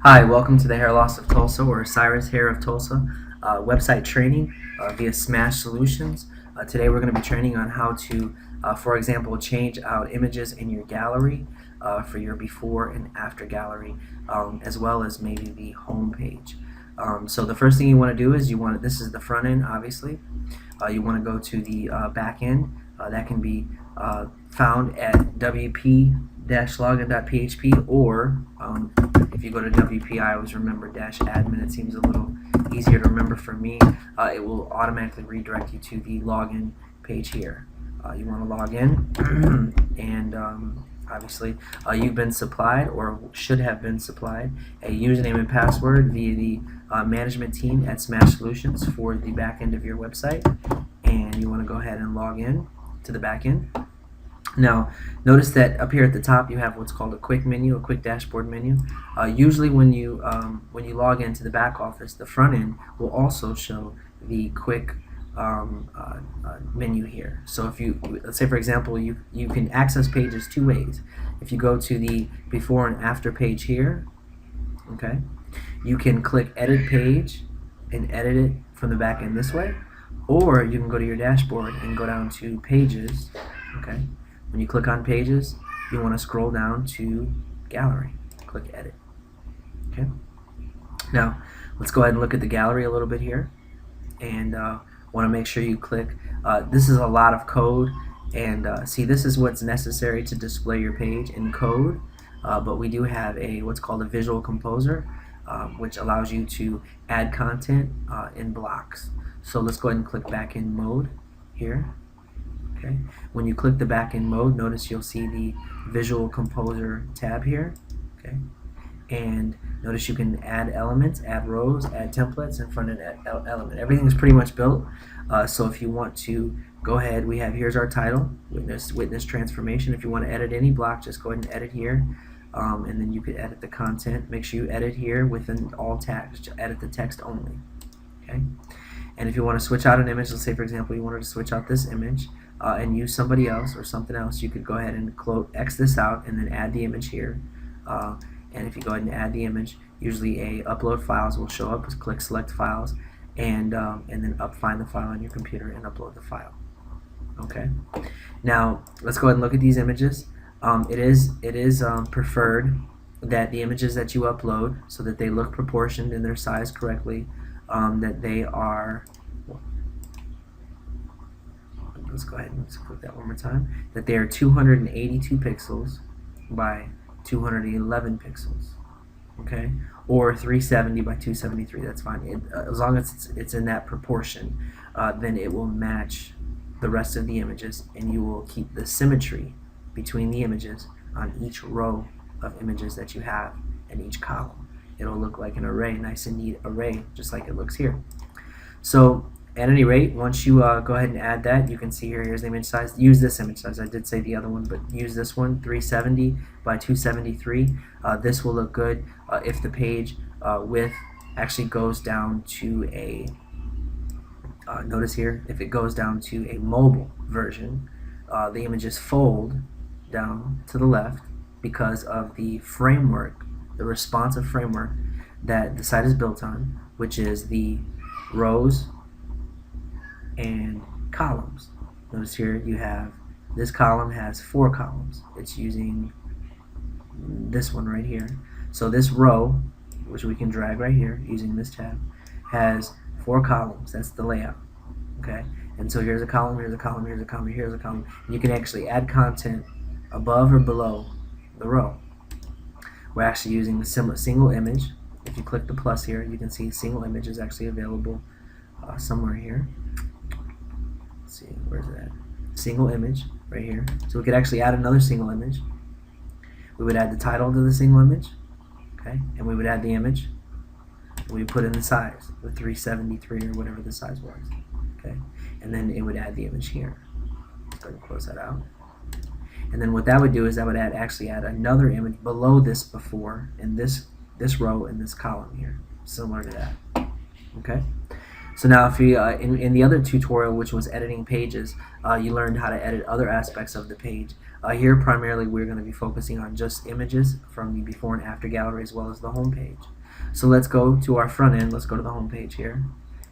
Hi, welcome to the Hair Loss of Tulsa, or Cyrus Hair of Tulsa website training via Smash Solutions. Today we're going to be training on how to, for example, change out images in your gallery for your before and after gallery, as well as maybe the home page. So the first thing you want to do is this is the front end, obviously. You want to go to the back end. That can be found at wp-login.php, or if you go to WP, I always remember -admin. It seems a little easier to remember for me. It will automatically redirect you to the login page here. You want to log in, and obviously you've been supplied, or should have been supplied, a username and password via the management team at Smash Solutions for the back end of your website, and you want to go ahead and log in to the back end. Now, notice that up here at the top you have what's called a quick menu, a quick dashboard menu. Usually when you log into the back office, the front end will also show the quick menu here. So if let's say for example, you can access pages two ways. If you go to the before and after page here, okay, you can click edit page and edit it from the back end this way, or you can go to your dashboard and go down to pages, okay. When you click on pages, you want to scroll down to gallery. Click edit. Okay. Now, let's go ahead and look at the gallery a little bit here, and want to make sure you click. This is a lot of code, and see, this is what's necessary to display your page in code. But we do have what's called a visual composer, which allows you to add content in blocks. So let's go ahead and click back in mode here. Okay. When you click the back-end mode, notice you'll see the Visual Composer tab here. Okay. And notice you can add elements, add rows, add templates, and front-end element. Everything is pretty much built. So if you want to go ahead, here's our title, Witness Transformation. If you want to edit any block, just go ahead and edit here. And then you could edit the content. Make sure you edit here within all text. Edit the text only. Okay. And if you want to switch out an image, let's say for example you wanted to switch out this image and use somebody else or something else, you could go ahead and X this out and then add the image here. And if you go ahead and add the image, usually upload files will show up. Just click select files, and then find the file on your computer and upload the file. Okay. Now let's go ahead and look at these images. It is preferred that the images that you upload, so that they look proportioned in their size correctly, that they are, let's go ahead and click that one more time, that they are 282 pixels by 211 pixels, okay, or 370 by 273. That's fine. As long as it's in that proportion, then it will match the rest of the images, and you will keep the symmetry between the images on each row of images that you have in each column. It'll look like an array, nice and neat array, just like it looks here. So at any rate, once you go ahead and add that, you can see here's the image size. Use this image size. I did say the other one, but use this one, 370 by 273. This will look good if the page width actually goes down to notice here, if it goes down to a mobile version, the images fold down to the left because of the framework, the responsive framework that the site is built on, which is the rows and columns. Notice here you have this column has 4 columns. It's using this one right here. So this row, which we can drag right here using this tab, has 4 columns. That's the layout. Okay, and so here's a column, here's a column, here's a column, here's a column. You can actually add content above or below the row. We're actually using the single image. If you click the plus here, you can see a single image is actually available somewhere here. Let's see, where's it at? Single image right here. So we could actually add another single image. We would add the title to the single image, okay, and we would add the image. And we put in the size, the 373 or whatever the size was, okay, and then it would add the image here. Let's go ahead and close that out. And then what that would do is that would actually add another image below this before in this row in this column here, similar to that. Okay. So now, if you in the other tutorial, which was editing pages, you learned how to edit other aspects of the page. Here primarily we're going to be focusing on just images from the before and after gallery as well as the home page. So let's go to our front end. Let's go to the home page here.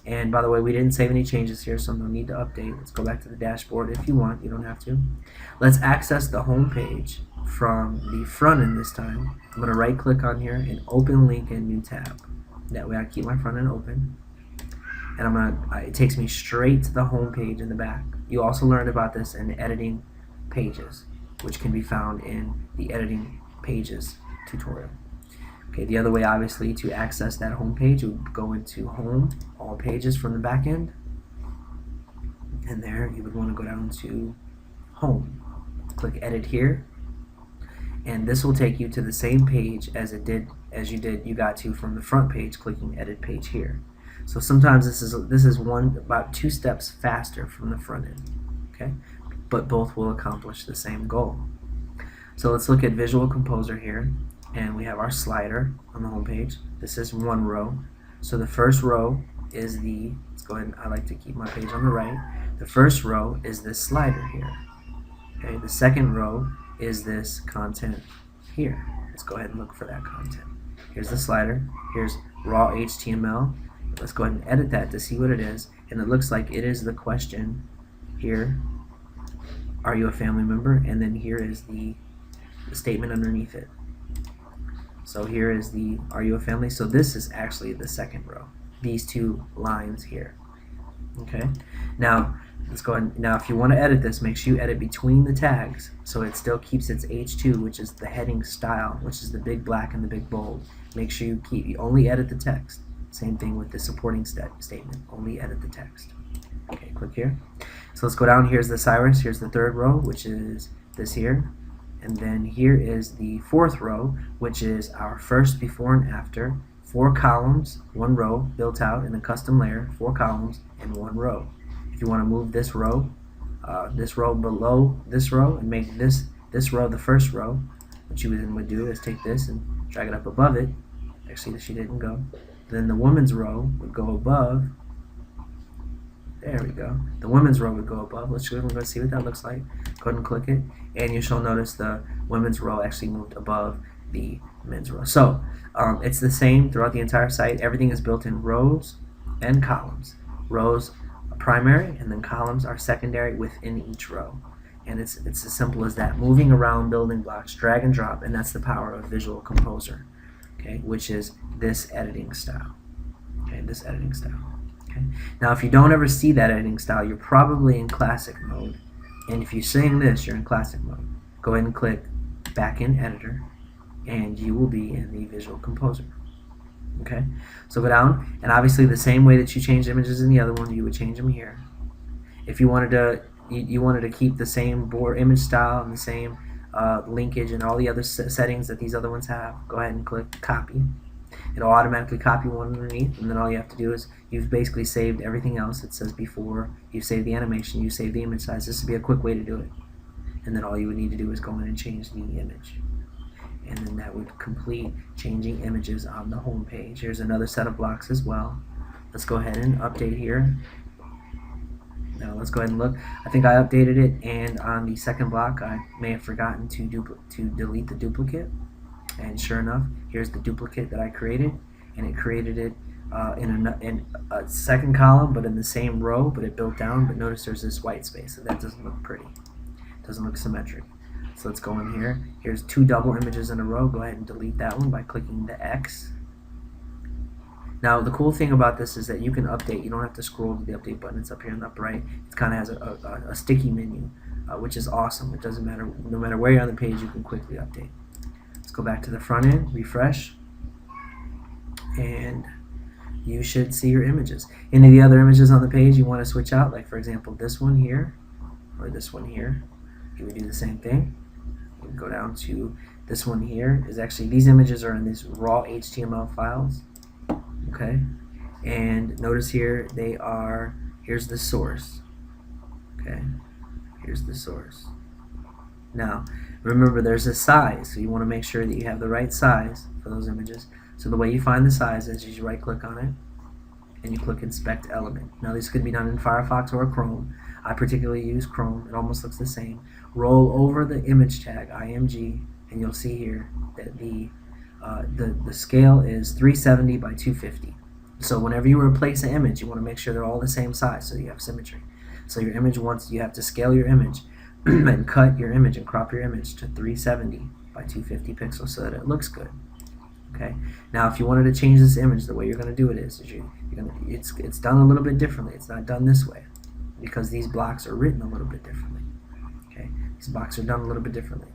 And by the way, we didn't save any changes here, so no need to update. Let's go back to the dashboard if you want. You don't have to. Let's access the home page from the front end this time. I'm going to right click on here and open link in new tab. That way I keep my front end open. And it takes me straight to the home page in the back. You also learned about this in editing pages, which can be found in the editing pages tutorial. Okay, the other way obviously to access that home page, you would go into home, all pages from the back end, and there you would want to go down to home. Click edit here, and this will take you to the same page as you got to from the front page clicking edit page here. So sometimes this is about 2 steps faster from the front end, okay? But both will accomplish the same goal. So let's look at Visual Composer here, and we have our slider on the home page. This is one row. So the first row is let's go ahead and I like to keep my page on the right. The first row is this slider here. Okay, the second row is this content here. Let's go ahead and look for that content. Here's the slider. Here's raw HTML. Let's go ahead and edit that to see what it is, and it looks like it is the question here, are you a family member? And then here is the statement underneath it. So here is the are you a family? So this is actually the second row, these 2 lines here. Okay, now let's go ahead. Now if you want to edit this, make sure you edit between the tags so it still keeps its H2, which is the heading style, which is the big black and the big bold. Make sure you only edit the text. Same thing with the supporting statement, only edit the text. Okay, click here. So let's go down. Here's the Cyrus. Here's the third row, which is this here. And then here is the fourth row, which is our first before and after. 4 columns, 1 row built out in a custom layer, 4 columns and 1 row. If you want to move this row below this row and make this row the first row, what you then would do is take this and drag it up above it. Actually, she didn't go. Then the women's row would go above. There we go. The women's row would go above. Let's go and see what that looks like. Go ahead and click it, and you shall notice the women's row actually moved above the men's row. So it's the same throughout the entire site. Everything is built in rows and columns. Rows are primary, and then columns are secondary within each row. And it's as simple as that. Moving around building blocks, drag and drop, and that's the power of Visual Composer. Okay, which is this editing style. Okay, this editing style. Okay. Now, if you don't ever see that editing style, you're probably in classic mode. And if you're seeing this, you're in classic mode. Go ahead and click back in editor, and you will be in the Visual Composer. Okay, so go down, and obviously the same way that you change images in the other one, you would change them here. If you wanted to keep the same board image style and the same linkage and all the other settings that these other ones have, go ahead and click copy. It'll automatically copy one underneath, and then all you have to do is you've basically saved everything else. It says before, you save the animation, you save the image size. This would be a quick way to do it. And then all you would need to do is go in and change the image. And then that would complete changing images on the home page. Here's another set of blocks as well. Let's go ahead and update here. Now let's go ahead and look. I think I updated it, and on the second block I may have forgotten to delete the duplicate. And sure enough, here's the duplicate that I created, and it created it in a second column, but in the same row, but it built down. But notice there's this white space, so that doesn't look pretty. It doesn't look symmetric. So let's go in here. Here's 2 double images in a row. Go ahead and delete that one by clicking the X. Now the cool thing about this is that you can update. You don't have to scroll to the update button. It's up here in the upper right. It kind of has a sticky menu, which is awesome. It doesn't matter. No matter where you're on the page, you can quickly update. Let's go back to the front end, refresh, and you should see your images. Any of the other images on the page you want to switch out, like for example this one here or this one here, you would do the same thing. You would go down to this one here. Is actually, these images are in these raw HTML files. Okay, and notice here they are, here's the source. Okay, here's the source. Now remember, there's a size, so you want to make sure that you have the right size for those images. So the way you find the size is you right click on it and you click inspect element. Now this could be done in Firefox or Chrome. I particularly use Chrome. It almost looks the same. roll over the image tag IMG, and you'll see here that the scale is 370 by 250. So whenever you replace an image, you want to make sure they're all the same size so you have symmetry. So your image, once you have to scale your image and cut your image and crop your image to 370 by 250 pixels so that it looks good. Okay. Now, if you wanted to change this image, the way you're going to do it is it's done a little bit differently. It's not done this way because these blocks are written a little bit differently. Okay. These blocks are done a little bit differently.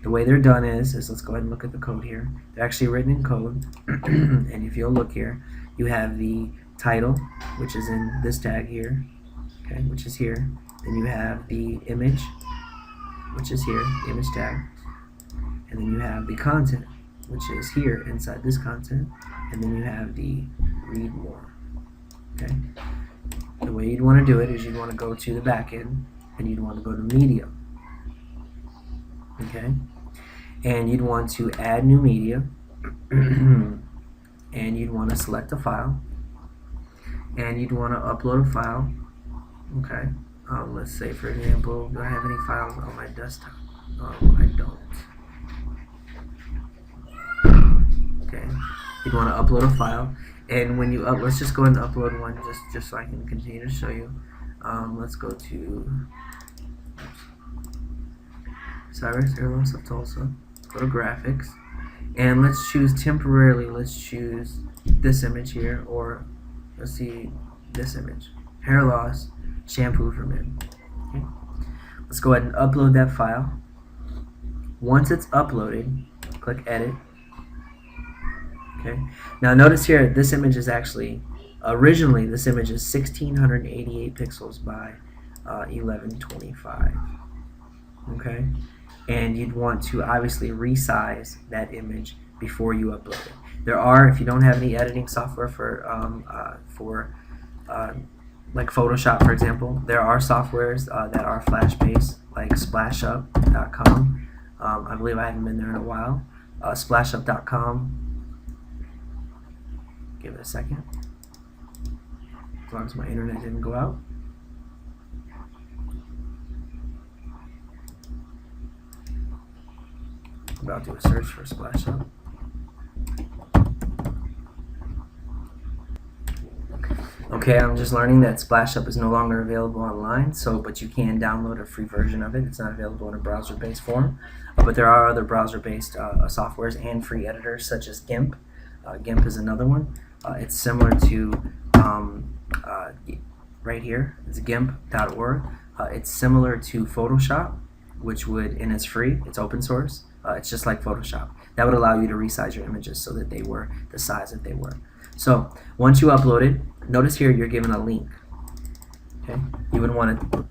The way they're done is let's go ahead and look at the code here. They're actually written in code, and if you'll look here, you have the title, which is in this tag here, okay, which is here. Then you have the image, which is here, the image tag, and then you have the content, which is here inside this content, and then you have the read more. Okay. The way you'd want to do it is you'd want to go to the back end, and you'd want to go to media. Okay, and you'd want to add new media, and you'd want to select a file, and you'd want to upload a file. Okay, let's say for example, do I have any files on my desktop? I don't. Okay, you'd want to upload a file, and when you let's just go ahead and upload one just so I can continue to show you. Let's go to Cyrus Airlines of Tulsa. Go to graphics, and let's choose temporarily. Let's choose this image here, or let's see this image. Hair loss, shampoo for men. Okay. Let's go ahead and upload that file. Once it's uploaded, click edit. Okay. Now notice here, this image is actually originally this image is 1688 pixels by 1125. Okay. And you'd want to obviously resize that image before you upload it. There are, if you don't have any editing software for like Photoshop, for example, there are softwares that are flash-based, like SplashUp.com. I believe I haven't been there in a while. SplashUp.com. Give it a second. As long as my internet didn't go out. I'm about to do a search for SplashUp. Okay, I'm just learning that SplashUp is no longer available online, but you can download a free version of it. It's not available in a browser-based form, but there are other browser-based softwares and free editors such as GIMP. GIMP is another one. It's similar to right here. It's GIMP.org. It's similar to Photoshop, and it's free. It's open source. It's just like Photoshop. That would allow you to resize your images so that they were the size that they were. So once you upload it, notice here you're given a link. Okay, you would want to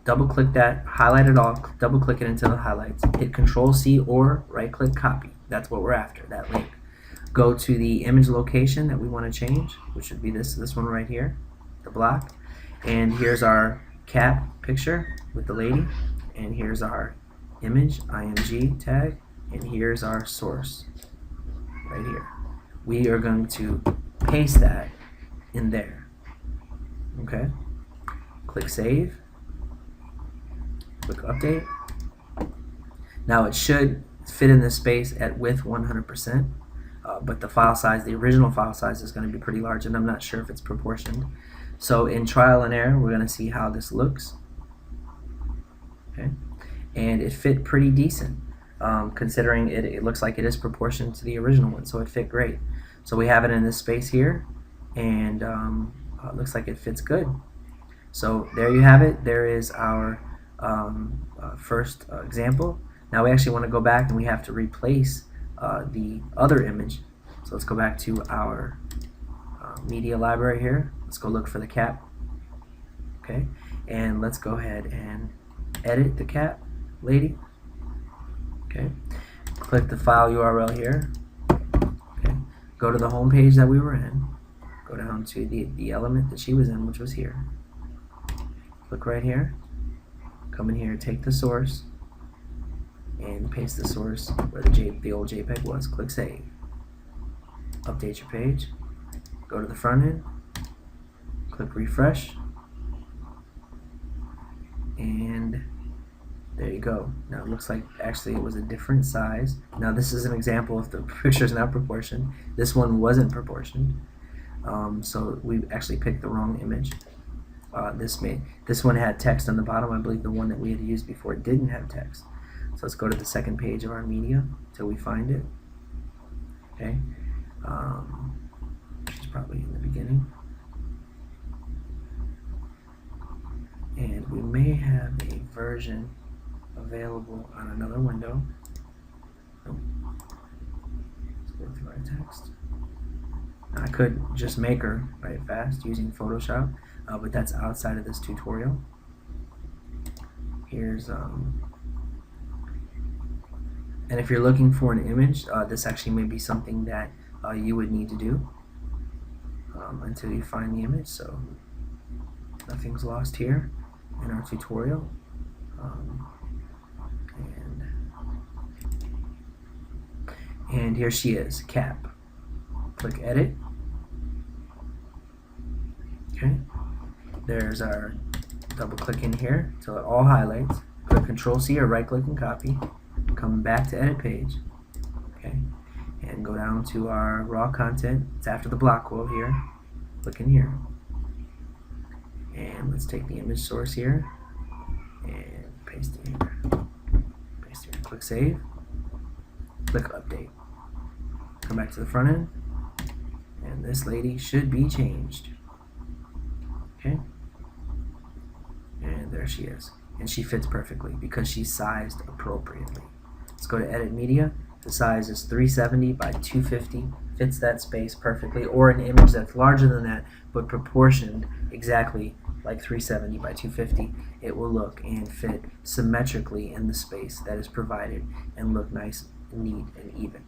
double click that, highlight it all, double click it into the highlights, hit Control-C or right click copy. That's what we're after, that link. Go to the image location that we want to change, which would be this one right here, the block. And here's our cat picture with the lady, and here's our image IMG tag, and here's our source right here. We are going to paste that in there. Okay, click save, click update. Now it should fit in this space at width 100%, but the file size, the original file size, is going to be pretty large, and I'm not sure if it's proportioned. So in trial and error, we're going to see how this looks. Okay, and it fit pretty decent, considering it looks like it is proportioned to the original one, so it fit great. So we have it in this space here, and it looks like it fits good. So there you have it. There is our first example. Now we actually want to go back, and we have to replace the other image. So let's go back to our media library here. Let's go look for the cat. Okay, and let's go ahead and edit the cat lady. Okay, click the file URL here. Okay, go to the home page that we were in. Go down to the element that she was in, which was here. Click right here. Come in here, take the source, and paste the source where the old JPEG was. Click save. Update your page. Go to the front end. Click refresh. And There you go. Now it looks like actually it was a different size. Now this is an example of the picture is not proportioned. This one wasn't proportioned. So we actually picked the wrong image. This one had text on the bottom. I believe the one that we had used before didn't have text. So let's go to the second page of our media until we find it. Okay, it's probably in the beginning, and we may have a version available on another window. Nope. Let's go through our text. I could just make her right fast using Photoshop, but that's outside of this tutorial. Here's and if you're looking for an image, this actually may be something that you would need to do until you find the image. So nothing's lost here in our tutorial. And here she is, Cap. Click Edit. Okay. There's our double click in here until it all highlights. Click Control C or right click and copy. Come back to Edit Page. Okay. And go down to our raw content. It's after the block quote here. Click in here. And let's take the image source here and paste it here. Paste it here. Click Save. Click Update. Come back to the front end. And this lady should be changed. Okay. And there she is. And she fits perfectly because she's sized appropriately. Let's go to Edit Media. The size is 370 by 250. Fits that space perfectly. Or an image that's larger than that but proportioned exactly like 370 by 250. It will look and fit symmetrically in the space that is provided and look nice, neat, and even.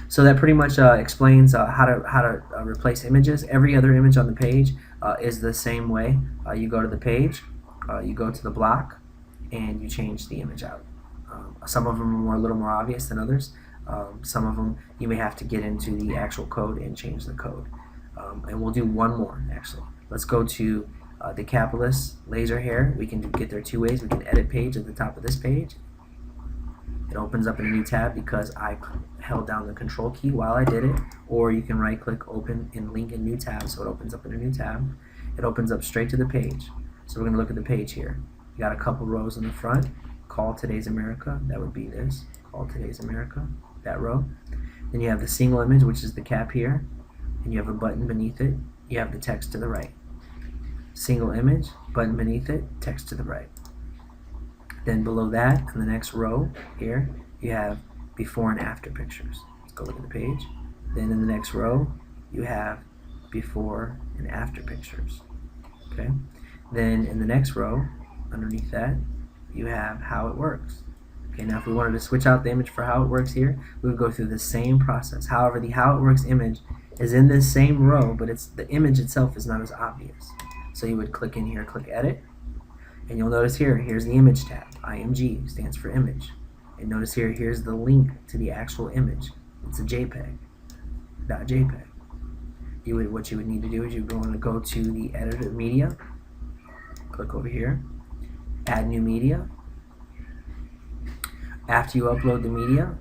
So that pretty much explains how to replace images. Every other image on the page is the same way. You go to the page, you go to the block, and you change the image out. Some of them are a little more obvious than others. Some of them you may have to get into the actual code and change the code. And we'll do one more actually. Let's go to Decapolis laser hair. We can get there two ways. We can edit page at the top of this page. It opens up in a new tab because I held down the control key while I did it, or you can right click open and link a new tab, so it opens up in a new tab. It opens up straight to the page. So we're going to look at the page here. You got a couple rows in the front. Call Today's America, that would be this. Call Today's America, that row. Then you have the single image, which is the cap here, and you have a button beneath it. You have the text to the right. Single image, button beneath it, text to the right. Then below that, in the next row here, you have before and after pictures. Let's go look at the page. Then in the next row, you have before and after pictures. Okay. Then in the next row, underneath that, you have how it works. Okay. Now, if we wanted to switch out the image for how it works here, we would go through the same process. However, the how it works image is in this same row, but the image itself is not as obvious. So you would click in here, click Edit. And you'll notice here's the image tab. IMG stands for image. And notice here's the link to the actual image. It's a JPEG. .jpeg. What you would need to do is you're going to go to the editor media. Click over here. Add new media. After you upload the media,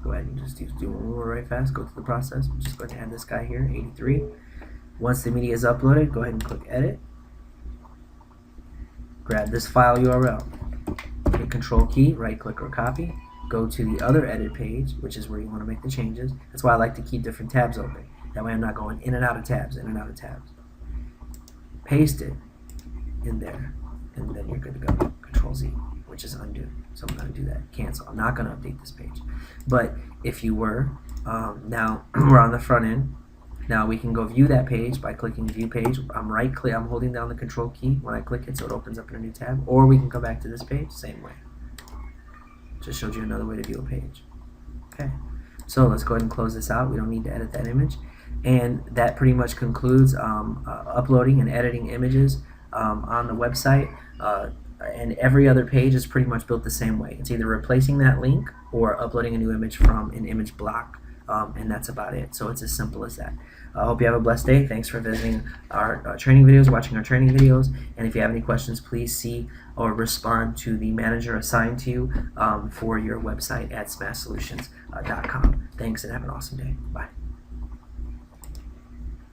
go ahead and just do one more right fast. Go through the process. I'm just going to add this guy here, 83. Once the media is uploaded, go ahead and click Edit. Grab this file URL, hit Control key, right click or copy, go to the other edit page, which is where you want to make the changes. That's why I like to keep different tabs open. That way I'm not going in and out of tabs, in and out of tabs. Paste it in there, and then you're good to go. Control Z, which is undo. So I'm going to do that. Cancel. I'm not going to update this page. But if you were, now we're on the front end. Now we can go view that page by clicking View Page. I'm holding down the Control key when I click it, so it opens up in a new tab. Or we can come back to this page, same way. Just showed you another way to view a page. Okay, so let's go ahead and close this out. We don't need to edit that image. And that pretty much concludes uploading and editing images on the website. And every other page is pretty much built the same way. It's either replacing that link or uploading a new image from an image block and that's about it. So it's as simple as that. I hope you have a blessed day. Thanks for visiting our training videos, watching our training videos. And if you have any questions, please see or respond to the manager assigned to you for your website at smashsolutions.com. Thanks and have an awesome day. Bye.